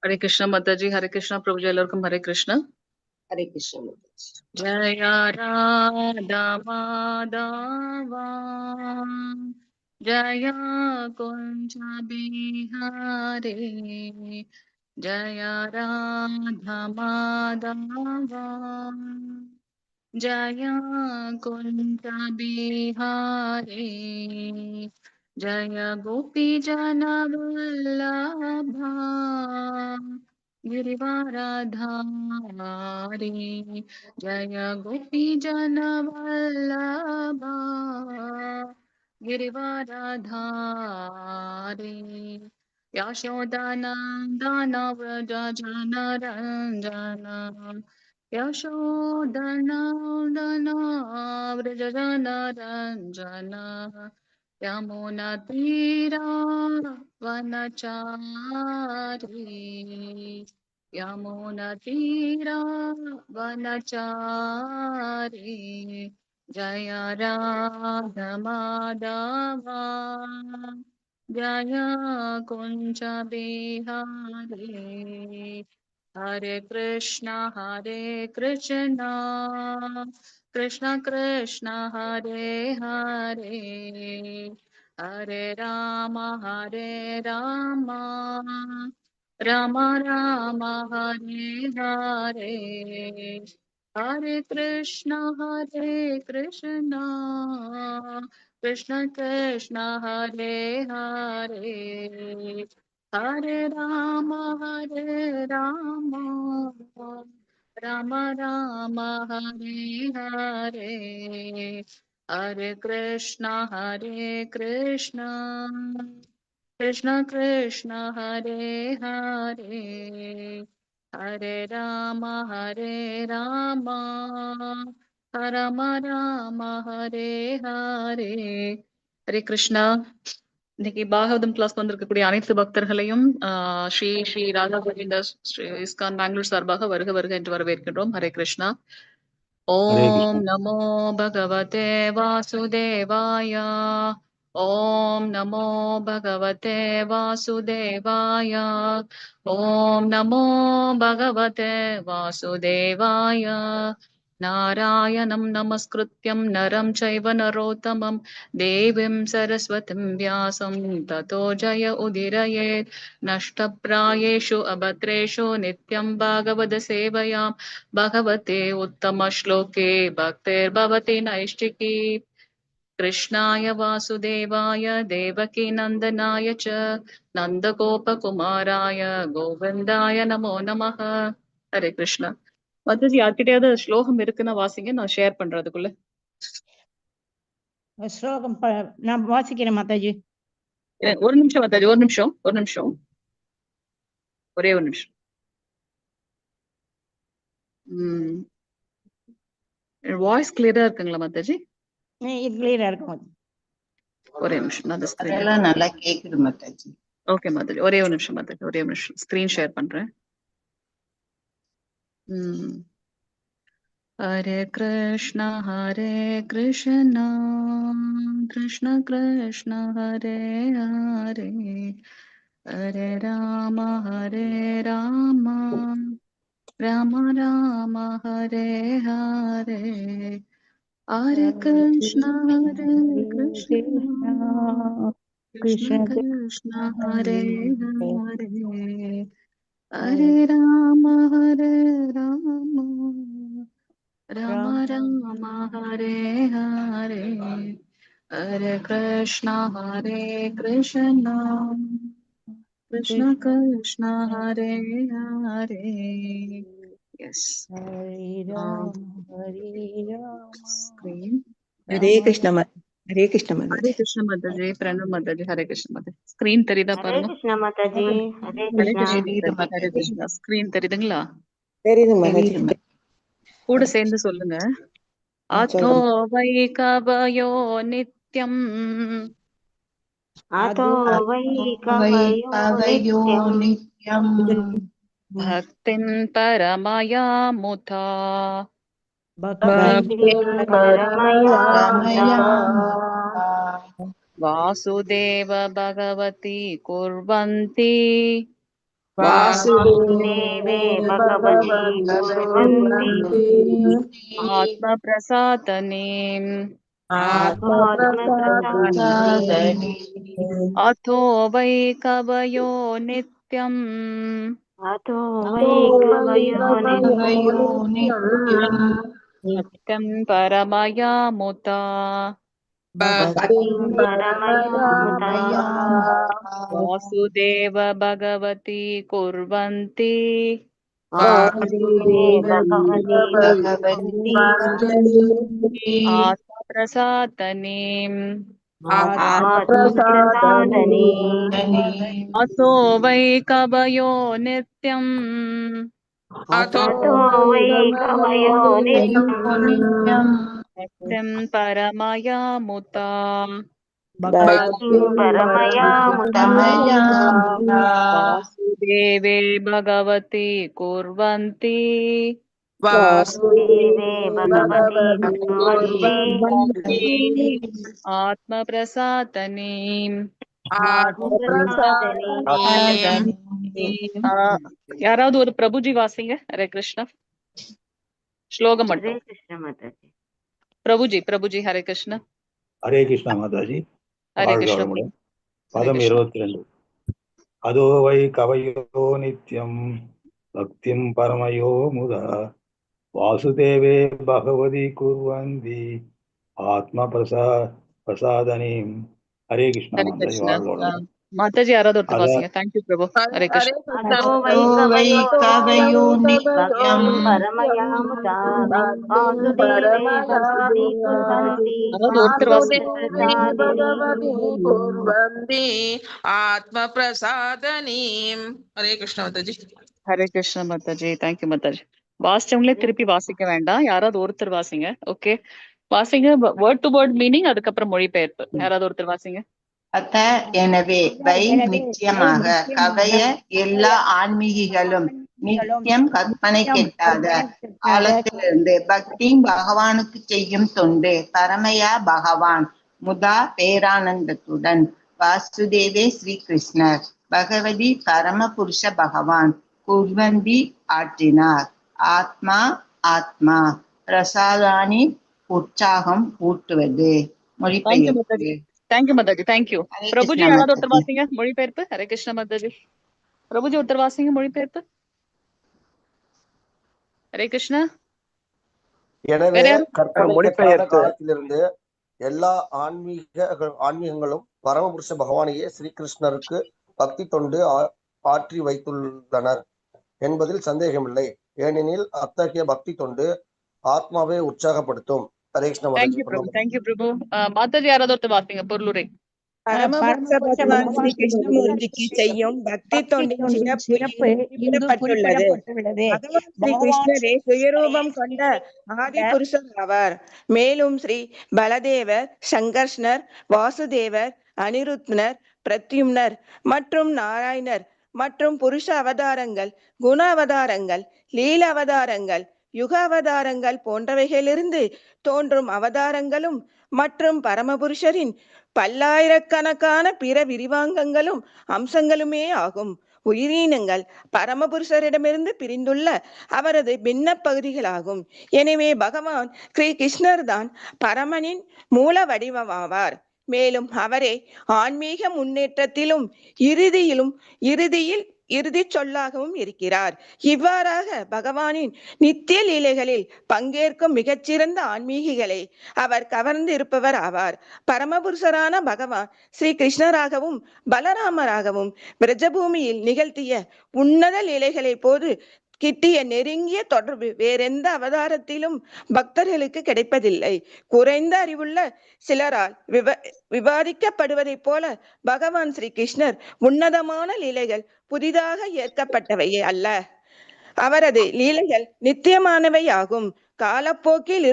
हरे कृष्णा माता जी। हरे कृष्णा प्रभु जी। எல்லாருக்கும் हरे कृष्णा। हरे कृष्ण माताजी। जय राधा माधवा, जय कुंज बिहारी, जय राधा माधवा, जय कुंज बिहारी, जय गोपी जन वल्लभा, गिरिवाराधारी, जय गोपी जन वल्लभा, गिरिवाराधारी, यशोदानन्दन व्रज जनरञ्जन, यशोदनन्दन व्रज जनरञ्जन, यमुनातीरा वनचारी, यमुनातीरा वनचारी, जय राधा माधवा, जय कुंज बिहारी, हरे कृष्णा कृष्ण कृष्ण हरे हरे, हरे राम राम राम हरे हरे, हरे कृष्ण कृष्ण कृष्ण हरे हरे, हरे राम राम राम हरे हरे, हरे कृष्ण कृष्ण कृष्ण हरे हरे, हरे राम राम राम हरे हरे, हरे कृष्णा। இன்னைக்கு பாகவதம் கிளாஸ் வந்திருக்கக்கூடிய அனைத்து பக்தர்களையும் ஸ்ரீ ஸ்ரீ ராதா கோவிந்தா ஸ்ரீ இஸ்கான் பெங்களூர் சார்பாக வருக வருக என்று வரவேற்கின்றோம். ஹரே கிருஷ்ணா. हरे ஓம் कृष्ण। நமோ பகவதே வாசுதேவாய, ஓம் நமோ பகவதே வாசுதேவாய, ஓம் நமோ பகவதே வாசுதேவாய, नारायणं नमस्कृत्यं नरं चैव नरोत्तमं देवीं सरस्वतीं व्यासं ततो जय उदीरयेत्, नष्टप्रायेषु अभद्रेषु नित्यं भागवत सेवयां, भगवते उत्तमश्लोके भक्तिर्भवति नैष्टिकी, कृष्णाय वासुदेवाय देवकी नन्दनाय च नन्दगोपकुमाराय गोविन्दाय नमो नमः. हरे कृष्ण. மத்தது யார்கிட்டயாவது ஸ்லோகம் இருக்குன்னா வாசிங்க, நான் ஷேர் பண்றதுக்குள்ள. ஸ்லோகம் நான் வாசிக்கிறேன் மாதாஜி. ஒரு நிமிஷம் மாதாஜி, ஒரு நிமிஷம் ஒரே ஒரு நிமிஷம். வாய்ஸ் கிளியரா இருக்குங்களா மாதாஜி? கிளியரா இருக்கும். ஒரே நிமிஷம், நான் அதெல்லாம் நல்லா கேக்குது மாதாஜி. ஓகே மாதாஜி, ஒரே ஒரு நிமிஷம் மாதாஜி, ஒரே ஒரு நிமிஷம் ஸ்கிரீன் ஷேர் பண்றேன். हरे कृष्ण कृष्ण कृष्ण हरे हरे, हरे राम राम राम राम हरे हरे, हरे कृष्ण कृष्ण कृष्ण हरे हरे, हरे राम राम राम हरे हरे, हरे कृष्ण कृष्ण कृष्ण हरे हरे. Yes, screen. हरे कृष्ण हरे कृष्ण हरे कृष्ण माताजी, प्रणव माताजी, हरे कृष्ण माताजी. स्क्रीन தெரியுதா हरे பாருங்க. कृष्ण माताजी। हरे हरे कृष्ण। कृष्ण हरे कृष्ण. स्क्रीन தெரியுதுங்களா? தெரியுது மாதாஜி. கூட சேர்ந்து சொல்லுங்க. अथो वै कवयो नित्यम्, अतो वै कवयो नित्यम् भक्तिं परमयामुथा, भक्तिं परमयामुदा वासुदेव भगवती कुर्वन्ति, वासुदेवे भगवती कुर्वन्ति आत्मप्रसादनीम् आत्मप्रसादने अथो वै कवयो नित्यम् अतो वै कवयो नित्यम् भक्तं परमयामुता भक्तिं परमयामुता वासुदेव भगवती कुर्वन्ति वासुदेवे भगवती कुर्वन्ति आत्मप्रसादनीम् आत्मप्रसादने अथो वै कवयो नित्यम् अतो वै कवयो नित्यम् भक्तिं परमयामुता भक्तिं परमयामुता वासुदेवे भगवती कुर्वन्ति वासुदेवे भगवती कुर्वन्ति आत्मप्रसादनीम् आत्मप्रसादने யாராவது ஒரு பிரபுஜி வாசிங்க. ஹரே கிருஷ்ணா. ஸ்லோகம் हरे மட்டும். कृष्ण माताजी பிரபுஜி ஹரே கிருஷ்ணா. ஹரே கிருஷ்ணா மாதாஜி. ஹரே கிருஷ்ணா. வாழ்க பதம் 22. அதோ வை கவயோ நித்யம் பக்திம் பரமயோ முதா வாசுதேவே பகவதி குர்வந்தி ஆத்ம பிரசாதனீம். ஹரே கிருஷ்ணா ஹரே மாதாஜி. கிருஷ்ணா. வாழ்க மாதாஜி யாராவது ஒருத்தர் வாசிங்க. தேங்க்யூ பிரபு. ஹரே கிருஷ்ணா. अतो वै कवयो नित्यम् परमयामुता वासुदेवे भगवती कुर्वन्ति யாராவது ஒருத்தர் வாசிங்க. कुर्वन्ति आत्मप्रसादनीम्. हरे कृष्ण माताजी. ஹரே கிருஷ்ணா மாதாஜி. தேங்க்யூ மாதாஜி. வாசிச்சவங்களே திருப்பி வாசிக்க வேண்டாம். யாராவது ஒருத்தர் வாசிங்க. ஓகே, வாசிங்க. வேர்ட் டு வேர்ட் மீனிங், அதுக்கப்புறம் மொழிபெயர்ப்பு. யாராவது ஒருத்தர் வாசிங்க. அத்த எனவே வை நிச்சயமாக கவைய எல்லா ஆன்மீகிகளும் நித்தியம் கற்பனை கெட்டாத காலத்திலிருந்து பக்தி பகவானுக்கு செய்யும் தொண்டு பரமயா பகவான் முதா பேரானந்தத்துடன் வாசுதேவே ஸ்ரீ கிருஷ்ணர் பகவதி பரமபுருஷ பகவான் குர்வந்தி ஆற்றினார். ஆத்மா ஆத்மா பிரசாதானி உற்சாகம் ஊட்டுவது. மொழிபெயர்ப்பு. தேங்க்யூ மாதாஜி. தேங்க்யூ. பிரபுஜி யாராவது ஒருத்தர் வாசிங்க மொழிபெயர்ப்பு. ஹரே கிருஷ்ண மாதாஜி. பிரபுஜி ஒருத்தர் வாசிங்க மொழிபெயர்ப்பு. ஹரே கிருஷ்ணா. எனவே கற்பனை கெட்டாத காலத்திலிருந்து எல்லா ஆன்மீகங்களும் பரமபுருஷ பகவானையே ஸ்ரீகிருஷ்ணருக்கு பக்தி தொண்டு ஆற்றி வைத்துள்ளனர் என்பதில் சந்தேகமில்லை. ஏனெனில் அத்தகைய பக்தி தொண்டு ஆத்மாவை உற்சாகப்படுத்தும். ஹரே கிருஷ்ண மாதாஜி. தேங்க்யூ பிரபு. மாதாஜி யாராவது ஒருத்தர் வாசிங்க பொருளுரை. பரமபுருஷ பகவான் ஸ்ரீ கிருஷ்ணமூர்த்திக்கு செய்யும் பக்தி தொண்டின் சிறப்பு இங்கு குறிப்பிடப்பட்டுள்ளது. பகவான் ஸ்ரீ கிருஷ்ணரே சுயரூபம் கொண்ட ஆதி புருஷர் ஆவார். மேலும் ஸ்ரீ பலதேவர், சங்கர்ஷ்ணர், வாசுதேவர், அனிருத்னர், பிரத்யும்னர் மற்றும் நாராயணர் மற்றும் புருஷ அவதாரங்கள், குண அவதாரங்கள், லீல அவதாரங்கள், யுக அவதாரங்கள் போன்றவைகளிலிருந்து தோன்றும் அவதாரங்களும் மற்றும் பரமபுருஷரின் பல்லாயிரக்கணக்கான பிற விரிவாங்கங்களும் அம்சங்களுமே ஆகும். உயிரினங்கள் பரமபுருஷரிடமிருந்து பிரிந்துள்ள அவரது பின்ன பகுதிகளாகும். எனவே பகவான் ஸ்ரீ கிருஷ்ணர் தான் பரமனின் மூல வடிவமாவார். மேலும் அவரே ஆன்மீக முன்னேற்றத்திலும் இறுதியில் இறுதி சொல்லாகவும் இருக்கிறார். இவ்வாறாக பகவானின் நித்திய லீலைகளில் பங்கேற்கும் மிகச்சிறந்த ஆன்மீகிகளை அவர் கவர்ந்து இருப்பவர் ஆவார். பரமபுருஷரான பகவான் ஸ்ரீ கிருஷ்ணராகவும் பலராமராகவும் பிரஜபூமியில் நிகழ்த்திய உன்னத லீலைகளை போது கிட்டிய நெருங்கிய தொடர்பு வேறெந்த அவதாரத்திலும் பக்தர்களுக்கு கிடைப்பதில்லை. குறைந்த அறிவுள்ள சிலரால் விவாதிக்கப்படுவதை போல பகவான் ஸ்ரீ கிருஷ்ணர் உன்னதமான லீலைகள் புதிதாக ஏற்கப்பட்டவையே அல்ல. அவரது லீலைகள் நித்தியமானவை ஆகும். காலப்போக்கில்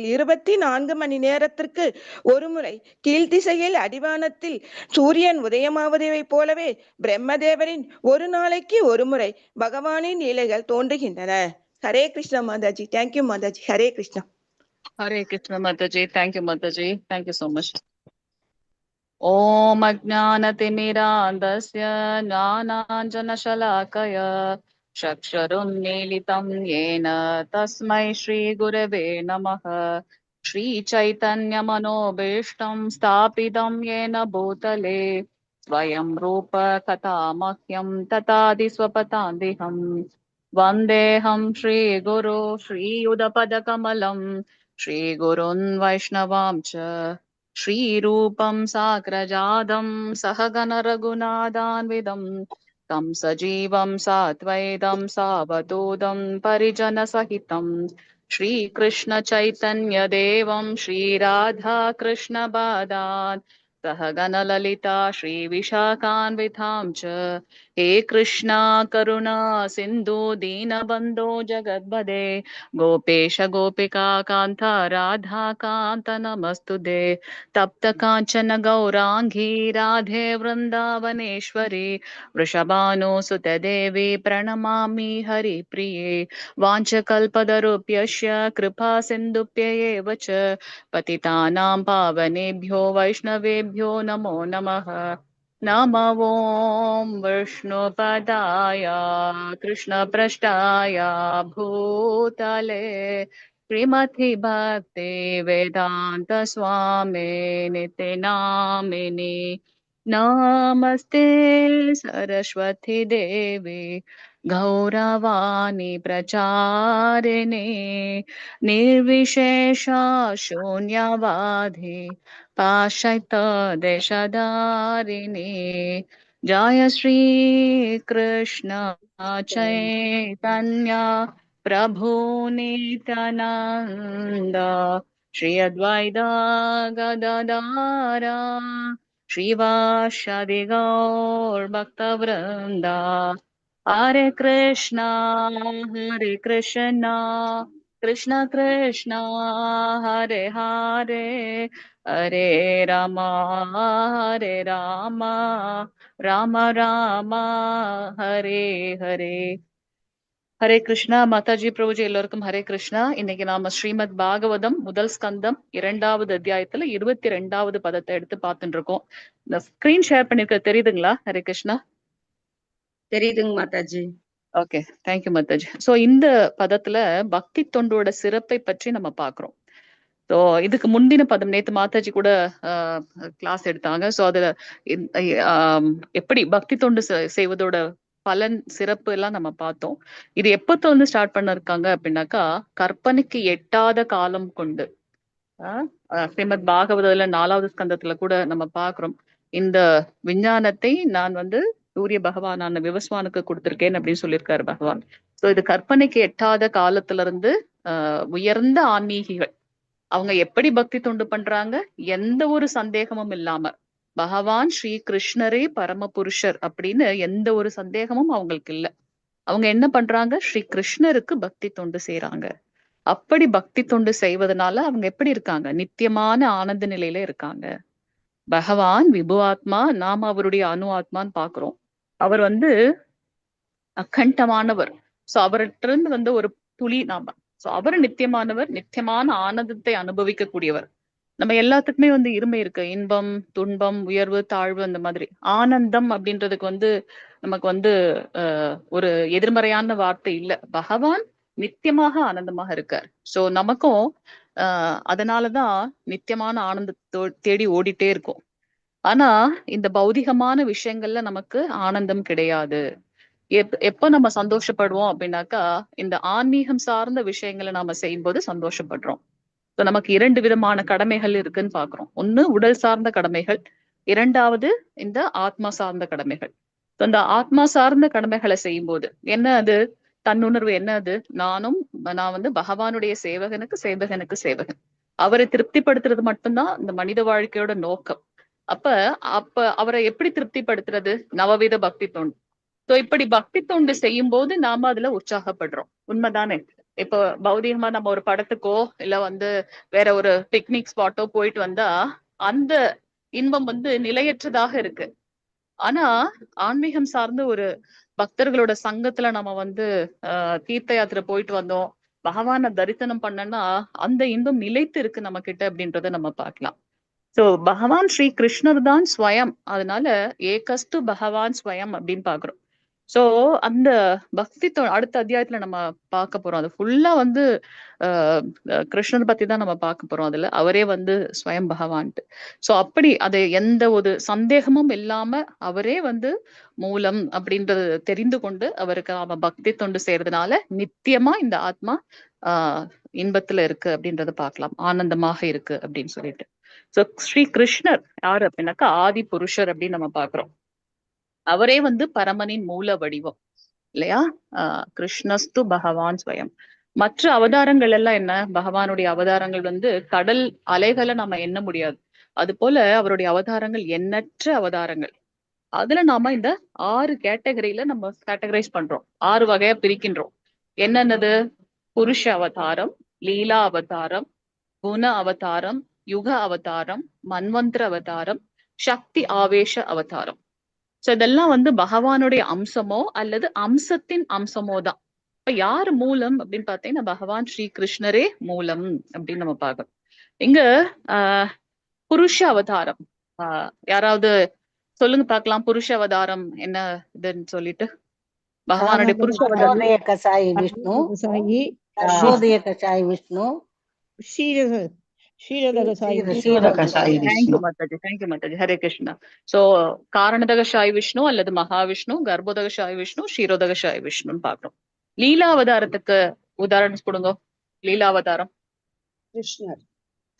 24 மணி நேரத்திற்கு ஒருமுறை கீழ்த்திசையில் அடிவானத்தில் சூரியன் உதயமாவதை போலவே பிரம்மதேவரின் ஒரு நாளைக்கு ஒரு முறை பகவானின் லீலைகள் தோன்றுகின்றன. Hare Krishna Mataji. Thank you Mataji. Hare Krishna. Hare Krishna Mataji. Thank you Mataji. Thank you so much. ॐ अज्ञानतिमिरान्धस्य ज्ञानाञ्जनशलाकय चक्षुरुन्मीलितं येन तस्मै श्रीगुरवे नमः। श्रीचैतन्यमनोभीष्टं स्थापितं येन भूतले स्वयं रूप कथा मह्यं तथादिस्वपदान्तिहम् वन्देऽहं श्रीगुरो श्रीयुधपदकमलं श्रीगुरुन् वैष्णवां च श्रीरूपं साग्रजातं सहगण रघुनाथान्वितं तं सजीवं साद्वैतं सावधूतं परिजनसहितं श्रीकृष्ण चैतन्य देवं श्रीराधा कृष्ण बादान् सहगण ललिता श्रीविशाखान्वितां च हे कृष्णा करुणा सिन्धु दीनबन्धो जगद्पदे गोपेश गोपिका कान्त राधा कान्त नमस्तुते तप्त काञ्चन गौराङ्गी राधे वृन्दावनेश्वरी वृषभानुसुत देवी प्रणमामि हरिप्रिये वाञ्छकल्पतरुभ्यश्च कृपा सिन्धुभ्य एव च पतितानां पावनेभ्यो वैष्णवेभ्यो नमो नमः। नमो ॐ विष्णुपदाय कृष्णपृष्ठाय भूतले श्रीमति भक्ति वेदांत स्वामी नित्य नामिनी नमस्ते सरस्वती देवी गौरवाणी प्रचारिणे निर्विशेष शून्यवादी पाश्चात्य देशधारिणे जय श्री कृष्ण चैतन्य प्रभु नित्यानंद श्री अद्वैत गदाधर श्रीवासादि गौर भक्तवृंदा हरे कृष्णा कृष्ण कृष्ण हरे हरे हरे रामा राम राम हरे हरे ஹரே கிருஷ்ணா. மாதாஜி பிரபுஜி எல்லோருக்கும் ஹரே கிருஷ்ணா. இன்னைக்கு நாம ஸ்ரீமத் பாகவதம் முதல் ஸ்கந்தம் 2வது அத்தியாயத்துல 22வது பதத்தை எடுத்து பார்த்துட்டு இருக்கோம். இந்த ஸ்கிரீன் ஷேர் பண்ணிருக்க தெரியுதுங்களா? ஹரே கிருஷ்ணா. தெரியுதுங்க Mataji. Okay, thank you Mataji. So இந்த பதத்துல பக்தி தொண்டோட சிறப்பை பற்றி நம்ம பாக்குறோம். ஸோ இதுக்கு முந்தின பதம் நேத்து மாதாஜி கூட கிளாஸ் எடுத்தாங்க. ஸோ அதுல எப்படி பக்தி தொண்டு செய்வதோட பலன் சிறப்பு எல்லாம் நம்ம பார்த்தோம். இது எப்பத்த வந்து ஸ்டார்ட் பண்ணிருக்காங்க அப்படின்னாக்கா, கற்பனைக்கு எட்டாத காலம் கொண்டு ஸ்ரீமத் பாகவதத்துல 4வது ஸ்கந்தத்துல கூட நம்ம பாக்குறோம். இந்த விஞ்ஞானத்தை நான் வந்து சூரிய பகவானான விவஸ்வானுக்கு கொடுத்திருக்கேன் அப்படின்னு சொல்லியிருக்காரு பகவான். சோ இது கற்பனைக்கு எட்டாத காலத்துல இருந்து உயர்ந்த ஆன்மீகிகள் அவங்க எப்படி பக்தி தொண்டு பண்றாங்க, எந்த ஒரு சந்தேகமும் இல்லாம பகவான் ஸ்ரீ கிருஷ்ணரே பரம புருஷர் அப்படின்னு எந்த ஒரு சந்தேகமும் அவங்களுக்கு இல்ல. அவங்க என்ன பண்றாங்க, ஸ்ரீ கிருஷ்ணருக்கு பக்தி தொண்டு செய்யறாங்க. அப்படி பக்தி தொண்டு செய்வதனால அவங்க எப்படி இருக்காங்க, நித்தியமான ஆனந்த நிலையில இருக்காங்க. பகவான் விபு ஆத்மா, நாம அவருடைய அணு ஆத்மான்னு பாக்குறோம். அவர் வந்து அகண்டமானவர். சோ அவர்கிட்ட இருந்து வந்து ஒரு துளி நாம, சோ அவர் நித்தியமானவர், நித்தியமான ஆனந்தத்தை அனுபவிக்க கூடியவர். நம்ம எல்லாத்துக்குமே வந்து இருமை இருக்கு, இன்பம் துன்பம் உயர்வு தாழ்வு அந்த மாதிரி. ஆனந்தம் அப்படின்றதுக்கு வந்து நமக்கு வந்து ஒரு எதிர்மறையான வார்த்தை இல்ல. பகவான் நித்தியமாக ஆனந்தமாக இருக்கார். சோ நமக்கும் அதனாலதான் நித்தியமான ஆனந்தத்தோ தேடி ஓடிட்டே இருக்கும். ஆனா இந்த பௌதிகமான விஷயங்கள்ல நமக்கு ஆனந்தம் கிடையாது. எப்ப நம்ம சந்தோஷப்படுவோம் அப்படின்னாக்கா, இந்த ஆன்மீகம் சார்ந்த விஷயங்களை நாம செய்யும்போது சந்தோஷப்படுறோம். நமக்கு 2 விதமான கடமைகள் இருக்குன்னு பாக்குறோம். ஒண்ணு உடல் சார்ந்த கடமைகள், 2வது இந்த ஆத்மா சார்ந்த கடமைகள். இந்த ஆத்மா சார்ந்த கடமைகளை செய்யும் போது என்ன, அது தன்னுணர்வு என்ன, அது நான் வந்து பகவானுடைய சேவகனுக்கு சேவகன். அவரை திருப்திப்படுத்துறது மட்டும்தான் இந்த மனித வாழ்க்கையோட நோக்கம். அப்ப அவரை எப்படி திருப்திப்படுத்துறது, நவவித பக்தி தொண்டு. சோ இப்படி பக்தி தொண்டு செய்யும் போது நாம அதுல உற்சாகப்படுறோம். உண்மைதானே? இப்போ பௌதிகமா நம்ம ஒரு படத்துக்கோ இல்ல வந்து வேற ஒரு பிக்னிக் ஸ்பாட்டோ போயிட்டு வந்தா அந்த இன்பம் வந்து நிலையற்றதாக இருக்கு. ஆனா ஆன்மீகம் சார்ந்த ஒரு பக்தர்களோட சங்கத்துல நம்ம வந்து தீர்த்த யாத்திரை போயிட்டு வந்தோம், பகவானை தரிசனம் பண்ணனா அந்த இன்பம் நிலைத்து இருக்கு நம்ம கிட்ட அப்படின்றத நம்ம பார்க்கலாம். சோ பகவான் ஸ்ரீ கிருஷ்ணர் தான் ஸ்வயம். அதனால ஏகஸ்து பகவான் ஸ்வயம் அப்படின்னு பாக்குறோம். சோ அந்த பக்தி அடுத்த அத்தியாயத்துல நம்ம பார்க்க போறோம். அது ஃபுல்லா வந்து கிருஷ்ணர் பத்தி தான் நம்ம பார்க்க போறோம். அதுல அவரே வந்து ஸ்வயம் பகவான்ட்டு. சோ அப்படி அது எந்த ஒரு சந்தேகமும் இல்லாம அவரே வந்து மூலம் அப்படின்றது தெரிந்து கொண்டு அவருக்கு நாம பக்தி தொண்டு செய்யறதுனால நித்தியமா இந்த ஆத்மா இன்பத்துல இருக்கு அப்படின்றத பார்க்கலாம். ஆனந்தமாக இருக்கு அப்படின்னு சொல்லிட்டு. சோ ஸ்ரீ கிருஷ்ணர் யாரு அப்படின்னாக்கா ஆதி புருஷர் அப்படின்னு நம்ம பாக்குறோம். அவரே வந்து பரமனின் மூல வடிவம் இல்லையா? கிருஷ்ணஸ்து பகவான் ஸ்வயம். மற்ற அவதாரங்கள் எல்லாம் என்ன? பகவானுடைய அவதாரங்கள் வந்து கடல் அலைகளை நம்ம எண்ண முடியாது. அது போல அவருடைய அவதாரங்கள் எண்ணற்ற அவதாரங்கள். அதுல நாம இந்த 6 கேட்டகரியில நம்ம கேட்டகரைஸ் பண்றோம். 6 வகையா பிரிக்கின்றோம். என்னென்னது? புருஷ அவதாரம், லீலா அவதாரம், குண அவதாரம், யுக அவதாரம், மன்வந்திர அவதாரம், சக்தி ஆவேச அவதாரம். சோ இதெல்லாம் வந்து பகவானுடைய அம்சமோ அல்லது அம்சத்தின் அம்சமோ தான். இப்ப யாரு மூலம் அப்படின்னு பாத்தீங்கன்னா பகவான் ஸ்ரீ கிருஷ்ணரே மூலம் அப்படின்னு நம்ம பார்க்கணும். இங்க புருஷ அவதாரம் யாராவது சொல்லுங்க பார்க்கலாம். புருஷ அவதாரம் என்ன இதுன்னு சொல்லிட்டு. பகவானுடைய புருஷ அவதாரம் கசாயி விஷ்ணு, சர்வோதய கசாயி விஷ்ணு, தேங்க்யூ மாதாஜி. ஹரே கிருஷ்ணா. சோ காரணதக சாய் விஷ்ணு அல்லது மகாவிஷ்ணு, கர்ப்போதக சாய் விஷ்ணு, ஷீரோதக சாய் விஷ்ணுன்னு பாக்குறோம். லீலா அவதாரத்துக்கு உதாரணம் கொடுங்க. லீலா அவதாரம் கிருஷ்ணர்,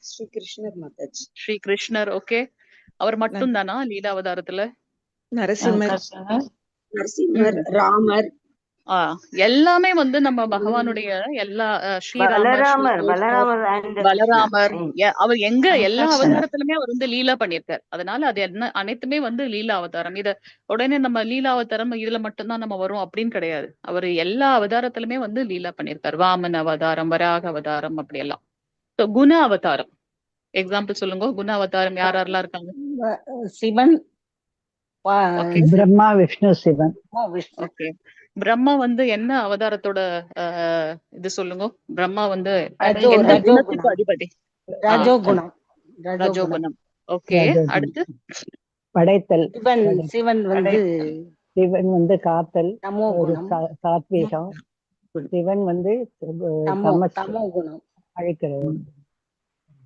ஸ்ரீ கிருஷ்ணர் மாதாஜி. ஸ்ரீ கிருஷ்ணர். ஓகே, அவர் மட்டும் தானா லீலா அவதாரத்துல? நரசிம்மர், ராமர், எல்லாமே வந்து நம்ம பகவானுடைய எல்லா ஸ்ரீராமர், பலராமர், அவர் எங்க எல்லா அவதாரத்திலுமே அவர் வந்து லீலா பண்ணியிருக்காரு. அதனால அது என்ன அனைத்துமே வந்து லீலா அவதாரம். இத உடனே நம்ம லீலா அவதாரம் இதுல மட்டும்தான் நம்ம வரும் அப்படின்னு கிடையாது. அவர் எல்லா அவதாரத்திலுமே வந்து லீலா பண்ணியிருக்காரு. வாமன் அவதாரம், வராக அவதாரம், அப்படி எல்லாம். குண அவதாரம் எக்ஸாம்பிள் சொல்லுங்க. குண அவதாரம் யார் யாரெல்லாம் இருக்காங்க? சிவன், பிரம்மா, விஷ்ணு, சிவன். ஓகே, பிரம்மா வந்து என்ன அவதாரத்தோட இது சொல்லுங்க. பிரம்மா வந்து எந்த குணத்துக்கு அதிபதி? ரஜோகுணம். ஓகே, அடுத்து படைத்தல். சிவன் வந்து காத்தல், சாத்வீகம். சிவன் வந்து தமோ குணம், அழிக்கிறது.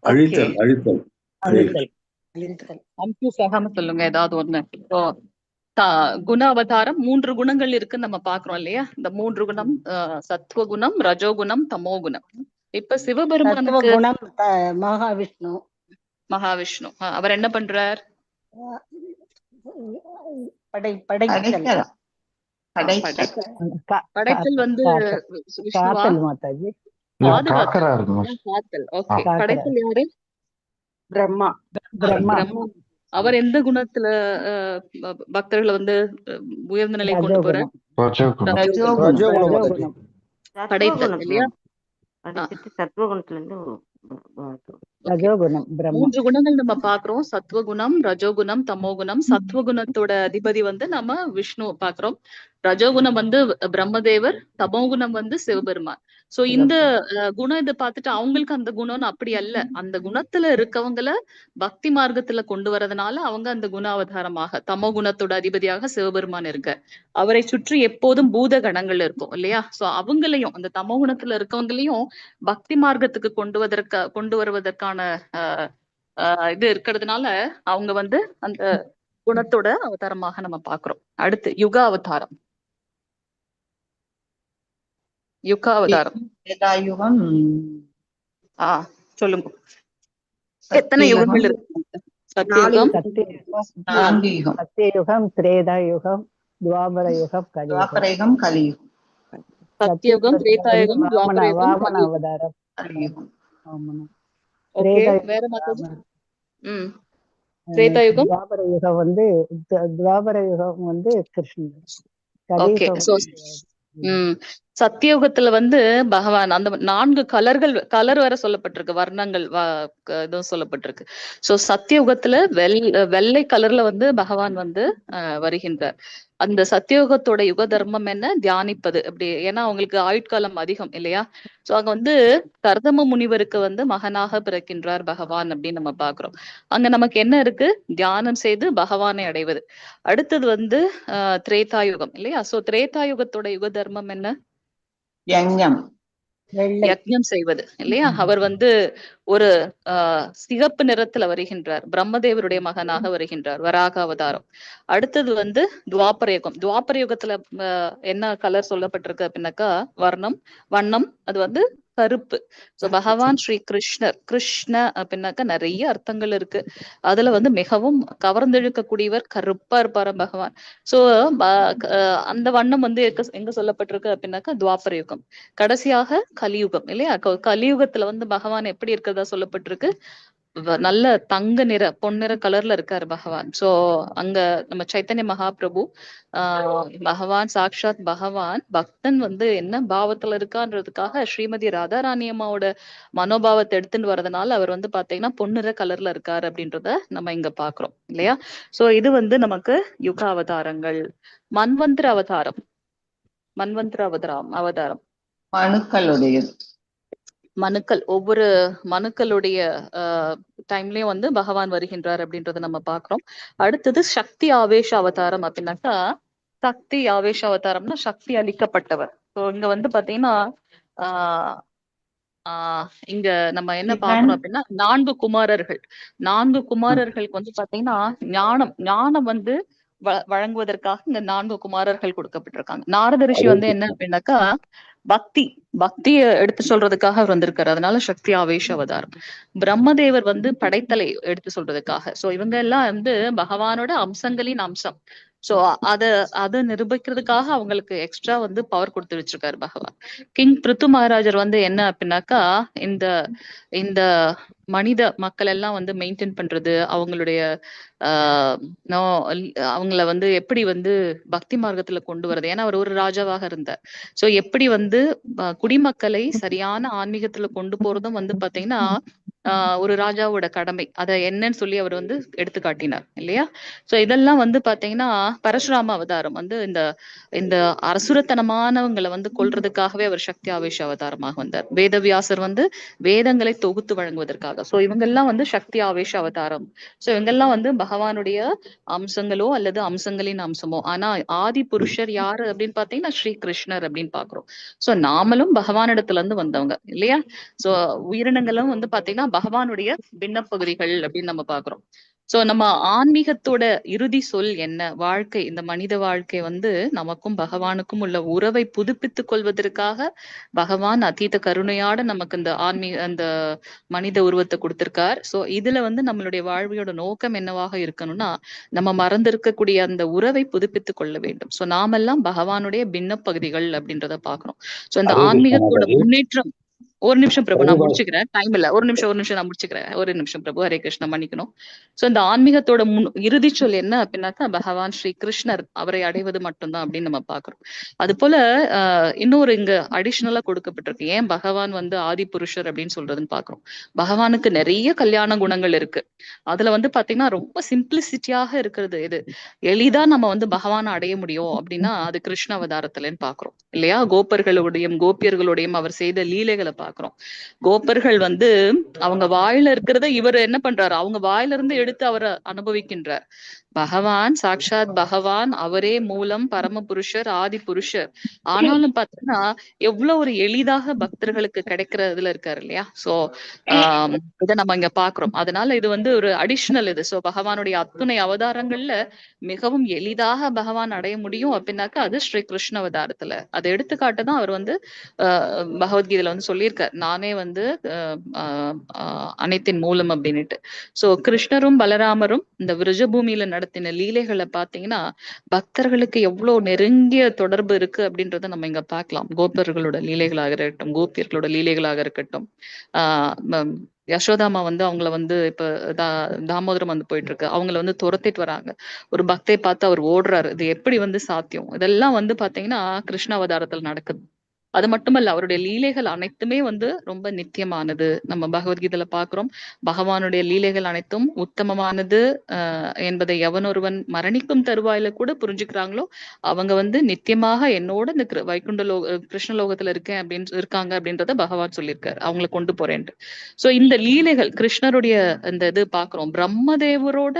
அழித்தல். சொல்லுங்க ஏதாவது ஒண்ணு. குண அவதாரம் 3 குணங்கள் இருக்குன்னு நம்ம பாக்குறோம் இல்லையா? இந்த 3 குணம் சத்வகுணம், ரஜோகுணம், தமோ குணம். இப்ப சிவபெருமானுக்கு மகாவிஷ்ணு அவர் என்ன பண்றார்? படைத்தல் வந்து மாதாஜி காத்தல். ஓகே, படைத்தல் யாரு? பிரம்மா. அவர் எந்த குணத்துல பக்தர்களை வந்து உயர்ந்த நிலை கொண்டு போறார்? படைத்தல் இல்லையா? சத்வகுணத்துல இருந்து 3 குணங்கள் நம்ம பாக்குறோம். சத்வகுணம், ரஜோகுணம், தமோகுணம். சத்வகுணத்தோட அதிபதி வந்து நம்ம விஷ்ணு பாக்குறோம். ரஜோகுணம் வந்து பிரம்மதேவர், தமோகுணம் வந்து சிவபெருமான். சோ இந்த குணம் இதை பார்த்துட்டு அவங்களுக்கு அந்த குணம்னு அப்படி அல்ல. அந்த குணத்துல இருக்கவங்கள பக்தி மார்க்கத்துல கொண்டு வரதுனால அவங்க அந்த குண அவதாரமாக தமோ குணத்தோட அதிபதியாக சிவபெருமான் இருக்க. அவரை சுற்றி எப்போதும் பூத கணங்கள் இருக்கும் இல்லையா? சோ அவங்களையும் அந்த தமோ குணத்துல இருக்கவங்களையும் பக்தி மார்க்கத்துக்கு கொண்டு வருவதற்கான இது இருக்கிறதுனால அவங்க வந்து அந்த குணத்தோட அவதாரமாக நம்ம பாக்குறோம். அடுத்து யுக அவதாரம். யுக அவதாரம் சொல்லுங்க. எத்தனை யுகங்கள் இருக்கு? சத்தியுகம், சத்தியுகம், திரேதா யுகம், துவாபர யுகம், கலியுகம். சத்தியுகம், திரேதாயுகம், துவாபர யுகம், அவதாரம். வேற மாதாஜி? திரேதாயுகம், துவாபர யுகம் வந்து கிருஷ்ணன். சத்தியோகத்துல வந்து பகவான் அந்த 4 கலர் வர சொல்லப்பட்டிருக்கு, வர்ணங்கள் இதுவும் சொல்லப்பட்டிருக்கு. சோ சத்தியோகத்துல வெள்ளை கலர்ல வந்து பகவான் வந்து வருகின்றார். அந்த சத்தியோகத்தோட யுக தர்மம் என்ன? தியானிப்பது. அப்படி ஏன்னா அவங்களுக்கு ஆயுட்காலம் அதிகம் இல்லையா? சோ அங்க வந்து கர்தம முனிவருக்கு வந்து மகனாக பிறக்கின்றார் பகவான் அப்படின்னு நம்ம பாக்குறோம். அங்க நமக்கு என்ன இருக்கு? தியானம் செய்து பகவானை அடைவது. அடுத்தது வந்து திரேதாயுகம் இல்லையா? சோ திரேதாயுகத்தோட யுக தர்மம் என்ன? யஞ்ஞம். யக்ஞம் செய்வது இல்லையா? அவர் வந்து ஒரு சிகப்பு நிறத்துல வருகின்றார், பிரம்மதேவருடைய மகனாக வருகின்றார், வராக அவதாரம். அடுத்தது வந்து துவாபர யுகம். துவாபர யுகத்துல என்ன கலர் சொல்லப்பட்டிருக்கு அப்படின்னாக்கா வண்ணம் அது வந்து கருப்பு. சோ பகவான் ஸ்ரீ கிருஷ்ண அப்படின்னாக்கா நிறைய அர்த்தங்கள் இருக்கு. அதுல வந்து மிகவும் கவர்ந்தெழுக்கக்கூடியவர் கருப்பா இருப்பாரு பகவான். சோ அந்த வண்ணம் வந்து எங்க சொல்லப்பட்டிருக்கு அப்படின்னாக்கா துவாபர யுகம். கடைசியாக கலியுகம் இல்லையா? கலியுகத்துல வந்து பகவான் எப்படி இருக்கிறதா சொல்லப்பட்டிருக்கு? நல்ல தங்க நிற பொன்னிற கலர்ல இருக்காரு பகவான். சோ அங்க நம்ம சைத்தன்ய மகாபிரபு பகவான் சாக்ஷாத் பகவான் பக்தன் வந்து என்ன பாவத்துல இருக்கான்றதுக்காக ஸ்ரீமதி ராதாராணி அம்மாவோட மனோபாவத்தை எடுத்துட்டு வர்றதுனால அவர் வந்து பாத்தீங்கன்னா பொன்னிற கலர்ல இருக்காரு அப்படின்றத நம்ம இங்க பாக்குறோம் இல்லையா? சோ இது வந்து நமக்கு யுக அவதாரங்கள். மன்வந்திர அவதாரம் மனுக்கள் ஒவ்வொரு மனுக்களுடைய டைம்லயும் வந்து பகவான் வருகின்றார் அப்படின்றத நம்ம பாக்குறோம். அடுத்தது சக்தி ஆவேச அவதாரம் அப்படின்னாக்கா, சக்தி ஆவேச அவதாரம்னா சக்தி அளிக்கப்பட்டவர். ஸோ இங்க வந்து பாத்தீங்கன்னா இங்க நம்ம என்ன பாக்கணும் அப்படின்னா 4 குமாரர்களுக்கு வந்து பாத்தீங்கன்னா ஞானம் வந்து வழங்குவதற்காக இந்த 4 குமாரர்கள் கொடுக்கப்பட்டிருக்காங்க. நாரத ரிஷி வந்து என்ன அப்படின்னாக்கா பக்திய எடுத்து சொல்றதுக்காக அவர் வந்திருக்காரு, அதனால சக்தி ஆவேச அவதாரம். பிரம்மதேவர் வந்து படைத்தலை எடுத்து சொல்றதுக்காக. சோ இவங்க எல்லாம் வந்து பகவானோட அம்சங்களின் அம்சம். சோ அத நிரூபிக்கிறதுக்காக அவங்களுக்கு எக்ஸ்ட்ரா வந்து பவர் கொடுத்து வச்சிருக்காரு பகவான். கிங் பிருத்து மகாராஜர் வந்து என்ன அப்படின்னாக்கா இந்த மனித மக்கள் எல்லாம் வந்து மெயின்டைன் பண்றது, அவங்களுடைய அவங்கள வந்து எப்படி வந்து பக்தி மார்க்கத்துல கொண்டு வருது. ஏன்னா அவர் ஒரு ராஜாவாக இருந்தார். சோ எப்படி வந்து குடிமக்களை சரியான ஆன்மீகத்துல கொண்டு போறதும் வந்து பாத்தீங்கன்னா ஒரு ராஜாவோட கடமை. அத என்னன்னு சொல்லி அவர் வந்து எடுத்து காட்டினார் இல்லையா? சோ இதெல்லாம் வந்து பாத்தீங்கன்னா பரசுராம அவதாரம் வந்து இந்த அரசுரத்தனமானவங்களை வந்து கொல்றதுக்காகவே அவர் சக்தி ஆவேச அவதாரமாக வந்தார். வேதவியாசர் வந்து வேதங்களை தொகுத்து வழங்குவதற்காக. சோ இவங்க எல்லாம் வந்து சக்தி ஆவேச அவதாரம். சோ இவங்கெல்லாம் வந்து பகவானுடைய அம்சங்களோ அல்லது அம்சங்களின் அம்சமோ. ஆனா ஆதி புருஷர் யாரு அப்படின்னு பாத்தீங்கன்னா ஸ்ரீ கிருஷ்ணர் அப்படின்னு பாக்குறோம். சோ நாமளும் பகவானிடத்துல இருந்து வந்தவங்க இல்லையா? சோ உயிரினங்களும் வந்து பாத்தீங்கன்னா பகவானுடைய பின்னப்பகுதிகள் அப்படின்னு நம்ம பாக்குறோம். சோ நம்ம ஆன்மீகத்தோட இறுதி சொல் என்ன? வாழ்க்கை, இந்த மனித வாழ்க்கை வந்து நமக்கும் பகவானுக்கும் உள்ள உறவை புதுப்பித்துக் கொள்வதற்காக பகவான் அதீத கருணையோட நமக்கு இந்த அந்த மனித உருவத்தை கொடுத்திருக்கார். சோ இதுல வந்து நம்மளுடைய வாழ்வியோட நோக்கம் என்னவாக இருக்கணும்னா, நம்ம மறந்திருக்கக்கூடிய அந்த உறவை புதுப்பித்துக் கொள்ள வேண்டும். சோ நாமெல்லாம் பகவானுடைய பின்ன பகுதிகள் அப்படின்றத பாக்குறோம். சோ இந்த ஆன்மீகத்தோட முன்னேற்றம். ஒரு நிமிஷம் பிரபு, நான் முடிச்சுக்கிறேன். டைம் இல்ல. ஒரு நிமிஷம் நான் முடிச்சுக்கிறேன். ஒரு நிமிஷம் பிரபு. ஹரே கிருஷ்ணா, மன்னிக்கணும். சோ இந்த ஆன்மீகத்தோட இறுதி சொல் என்ன அப்படின்னாக்கா பகவான் ஸ்ரீ கிருஷ்ணர், அவரை அடைவது மட்டும்தான் அப்படின்னு நம்ம பாக்குறோம். அது போல இன்னொரு இங்க அடிஷனலா கொடுக்கப்பட்டிருக்கு. ஏன் பகவான் வந்து ஆதி புருஷர் அப்படின்னு சொல்றதுன்னு பாக்குறோம். பகவானுக்கு நிறைய கல்யாண குணங்கள் இருக்கு. அதுல வந்து பாத்தீங்கன்னா ரொம்ப சிம்பிளிசிட்டியாக இருக்கிறது எது எளிதா நம்ம வந்து பகவானை அடைய முடியும் அப்படின்னா அது கிருஷ்ண அவதாரத்துலன்னு பாக்குறோம் இல்லையா? கோபியர்களுடையும் அவர் செய்த லீலைகளை பாக்குறோம். கோபர்கள் வந்து அவங்க வாயில இருக்கிறத இவர் என்ன பண்றாரு? அவங்க வாயில இருந்து எடுத்து அவரை அனுபவிக்கின்றார். பகவான் சாக்ஷாத் பகவான், அவரே மூலம், பரம புருஷர், ஆதி புருஷர். ஆனாலும் பாத்தீங்கன்னா எவ்வளவு ஒரு எளிதாக பக்தர்களுக்கு கிடைக்கிறதுல இருக்காரு இல்லையா? சோ இதை நம்ம இங்க பாக்குறோம். அதனால இது வந்து ஒரு அடிஷனல் இது. சோ பகவானுடைய அத்துணை அவதாரங்கள்ல மிகவும் எளிதாக பகவான் அடைய முடியும் அப்படின்னாக்கா அது ஸ்ரீ கிருஷ்ண அவதாரத்துல. அதை எடுத்துக்காட்டுதான் அவர் வந்து பகவத்கீதையில வந்து சொல்லியிருக்கார், நானே வந்து அனைத்தின் மூலம் அப்படின்னுட்டு. சோ கிருஷ்ணரும் பலராமரும் இந்த விருஜபூமியில நடத்தின லீலைகளை பாத்தீங்கன்னா பக்தர்களுக்கு எவ்வளவு நெருங்கிய தொடர்பு இருக்கு அப்படின்றத நம்ம இங்க பார்க்கலாம். கோபர்களோட லீலைகளாக இருக்கட்டும், கோபியர்களோட லீலைகளாக இருக்கட்டும். யசோதாமா வந்து அவங்கள வந்து இப்ப தாமோதரம் வந்து போயிட்டு இருக்கு, அவங்கள வந்து துரத்திட்டு வராங்க. ஒரு பக்தை பார்த்து அவர் ஓடுறாரு. இது எப்படி வந்து சாத்தியம்? இதெல்லாம் வந்து பாத்தீங்கன்னா கிருஷ்ண அவதாரத்துல நடக்குது அது மட்டுமல்ல, அவருடைய லீலைகள் அனைத்துமே வந்து ரொம்ப நித்தியமானது. நம்ம பகவத்கீதையில பார்க்கிறோம், பகவானுடைய லீலைகள் அனைத்தும் உத்தமமானது என்பதை எவனொருவன் மரணிக்கும் தருவாயில கூட புரிஞ்சுக்கிறாங்களோ அவங்க வந்து நித்தியமாக என்னோட இந்த வைகுண்ட கிருஷ்ணலோகத்துல இருக்கேன் அப்படின்னு இருக்காங்க அப்படின்றத பகவான் சொல்லியிருக்காரு, அவங்களை கொண்டு போறேன்ட்டு. சோ இந்த லீலைகள் கிருஷ்ணருடைய இந்த இது பாக்குறோம், பிரம்மதேவரோட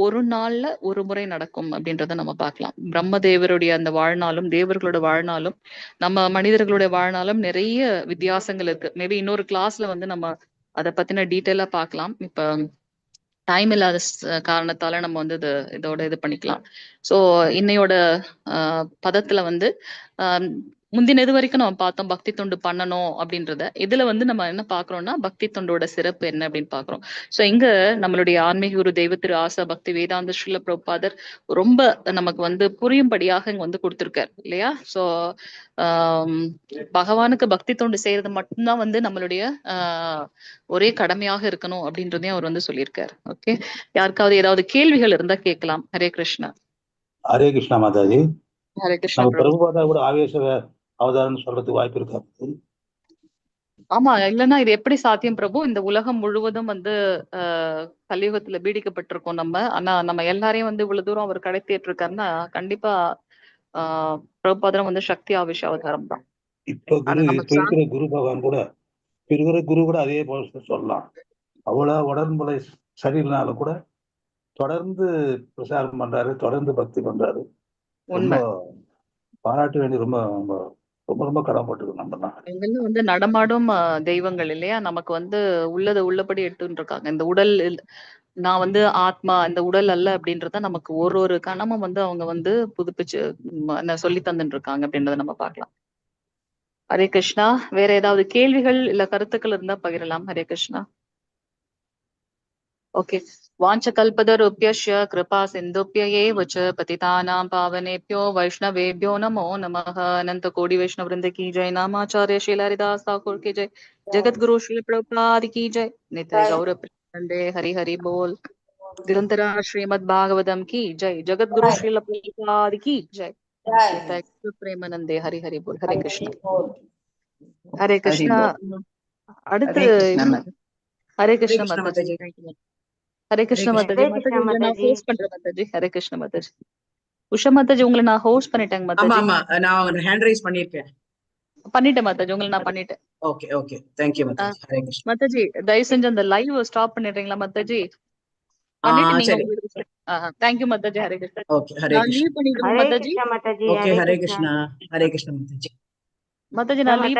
ஒரு நாள்ல ஒரு முறை நடக்கும் அப்படின்றத நம்ம பார்க்கலாம். பிரம்மதேவருடைய அந்த வாழ்நாளும் தேவர்களோட வாழ்நாளும் நம்ம மனிதர்களுடைய வாழ்நாளும் நிறைய வித்தியாசங்கள் இருக்கு. மேபி இன்னொரு கிளாஸ்ல வந்து நம்ம அதை பத்தின டீட்டெயிலா பார்க்கலாம். இப்ப டைம் இல்லாத காரணத்தால நம்ம வந்து இதோட இது பண்ணிக்கலாம். சோ இன்னையோட பதத்துல வந்து முந்தின இது வரைக்கும் நம்ம பார்த்தோம் பக்தி தொண்டு பண்ணணும் அப்படின்றத. இதுல வந்து நம்ம என்ன பாக்குறோம்னா பக்தி தொண்டோட சிறப்பு என்ன அப்படின்னு பாக்குறோம். சோ இங்க நம்மளுடைய ஆன்மீக குரு தெய்வ திரு ஆசா பக்தி வேதாந்த ஸ்ரீல பிரபுபாதர் ரொம்ப நமக்கு வந்து புரியும்படியாக இங்க வந்து கொடுத்திருக்காரு இல்லையா. சோ பகவானுக்கு பக்தி தொண்டு செய்யறது மட்டும்தான் வந்து நம்மளுடைய ஒரே கடமையாக இருக்கணும் அப்படின்றதையும் அவர் வந்து சொல்லியிருக்காரு. ஓகே, யாருக்காவது ஏதாவது கேள்விகள் இருந்தா கேட்கலாம். ஹரே கிருஷ்ணா. ஹரே கிருஷ்ணா மாதாஜி. ஹரே கிருஷ்ணா. நம்ம பிரபுபாதா கூட ஆவேச அவதாரம் சொல்றதுக்கு வாய்ப்பு இருக்கா? ஆமா, இல்லைன்னா இது எப்படி சாத்தியம் பிரபு? இந்த உலகம் முழுவதும் வந்து கலியுகத்துல பீடிக்கப்பட்டிருக்கோம் நம்ம. ஆனா நம்ம எல்லாரையும் வந்து இவ்வளவு தூரம் அவர் கடத்திட்டு இருக்காருன்னா கண்டிப்பா பிரபுபாதரம் வந்து சக்தி ஆவேச அவதாரம் தான். இப்ப இருக்கிற குரு பகவான் கூட இருக்கிற குரு கூட அதே போல சொல்லலாம். அவ்வளவு உடன்புலை சரியில்லைனாலும் கூட தொடர்ந்து பிரசாரம் பண்றாரு, தொடர்ந்து பக்தி பண்றாரு. ரொம்ப பாராட்ட வேண்டிய ரொம்ப ரொம்ப ரொம்ப கடமைப்பட்டிருக்கு. நம்ம எங்கெல்லாம் வந்து நடமாடும் தெய்வங்கள் இல்லையா, நமக்கு வந்து உள்ளதை உள்ளபடி எடுத்துட்டு இருக்காங்க. இந்த உடல் நான் வந்து ஆத்மா, இந்த உடல் அல்ல அப்படின்றத நமக்கு ஒரு கணமும் வந்து அவங்க வந்து புதுப்பிச்சு சொல்லி தந்துட்டு இருக்காங்க அப்படின்றத நம்ம பார்க்கலாம். ஹரே கிருஷ்ணா. வேற ஏதாவது கேள்விகள் இல்ல கருத்துக்கள் இருந்தா பகிரலாம். ஹரே கிருஷ்ணா. ஓகே. வாஞ்சகல்பதருப்யஸ்ய கிருபா சிந்துப்ய ஏவ ச பதிதானாம் பாவனேப்யோ வைஷ்ணவேப்யோ நமோ நமः. अनंत कोटि वैष्णव वृंद की जय. नामाचार्य श्रील हरिदास ठाकुर की जय. जगत गुरु श्री प्रभुपाद की जय. नित्य गौर प्रेमानंदे हरि हरि बोल. ग्रंथरा श्रीमद् भागवतम की जय. जगत गुरु श्रील प्रभुपाद की जय. नित्य गौर प्रेमानंदे हरि हरि बोल. हरे कृष्ण. हरे कृष्णा. அடுத்து ஹரே கிருஷ்ண மாதாஜி. ஹரே கிருஷ்ண மாதாஜி. மாதாஜி உங்களை நான் ஹோஸ்ட் பண்றேன் மாதாஜி. ஹரே கிருஷ்ண மாதாஜி. உஷா மாதாஜி உங்களை நான் ஹோஸ்ட் பண்ணிட்டேங்க மாதாஜி. ஆமா நான் ஹேண்ட் ரைஸ் பண்ணிட்டேன் மாதாஜி. உங்களை நான் பண்ணிட்டேன். Okay okay, thank you Mataji. Hare Krishna Mataji. தயவு செஞ்சு அந்த லைவ் ஸ்டாப் பண்ணிடுறீங்களா மாதாஜி? பண்ணிட்டு நீங்க thank you Mataji. Hare Krishna. Okay, Hare Krishna. Leave பண்ணிடுங்க மாதாஜி. ஓகே, ஹரே கிருஷ்ண. ஹரே கிருஷ்ண மாதாஜி. மாதாஜி நான் லீவ்